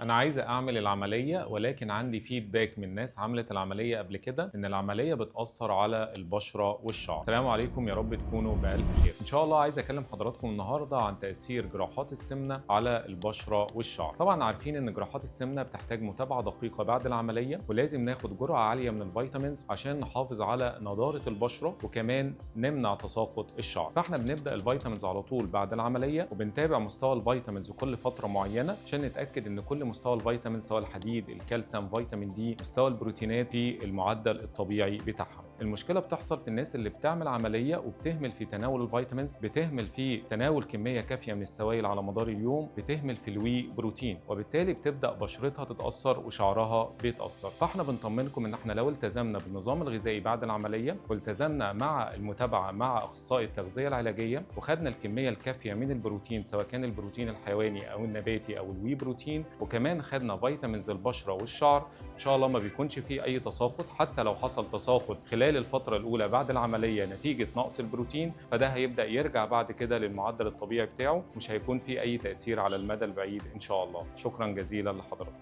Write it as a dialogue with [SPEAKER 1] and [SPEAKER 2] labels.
[SPEAKER 1] أنا عايزة أعمل العملية ولكن عندي فيدباك من ناس عملت العملية قبل كده إن العملية بتأثر على البشرة والشعر. السلام عليكم، يا رب تكونوا بألف خير. إن شاء الله عايز أكلم حضراتكم النهاردة عن تأثير جراحات السمنة على البشرة والشعر. طبعا عارفين إن جراحات السمنة بتحتاج متابعة دقيقة بعد العملية، ولازم ناخد جرعة عالية من الفيتامينز عشان نحافظ على نضارة البشرة وكمان نمنع تساقط الشعر. فاحنا بنبدأ الفيتامينز على طول بعد العملية، وبنتابع مستوى الفيتامينز كل فترة معينة عشان نتأكد إن كل مستوى الفيتامين سواء الحديد، الكالسيوم، فيتامين دي، مستوى البروتينات في المعدل الطبيعي بتاعها. المشكله بتحصل في الناس اللي بتعمل عمليه وبتهمل في تناول الفيتامينز، بتهمل في تناول كميه كافيه من السوائل على مدار اليوم، بتهمل في الوي بروتين، وبالتالي بتبدا بشرتها تتاثر وشعرها بيتاثر. فاحنا بنطمنكم ان احنا لو التزمنا بالنظام الغذائي بعد العمليه، والتزمنا مع المتابعه مع اخصائي التغذيه العلاجيه، وخدنا الكميه الكافيه من البروتين سواء كان البروتين الحيواني او النباتي او الوي بروتين، وكمان خدنا فيتامينز البشره والشعر، ان شاء الله ما بيكونش فيه اي تساقط. حتى لو حصل تساقط خلال الفتره الاولى بعد العمليه نتيجه نقص البروتين، فده هيبدا يرجع بعد كده للمعدل الطبيعي بتاعه، مش هيكون فيه اي تاثير على المدى البعيد ان شاء الله. شكرا جزيلا لحضرتك.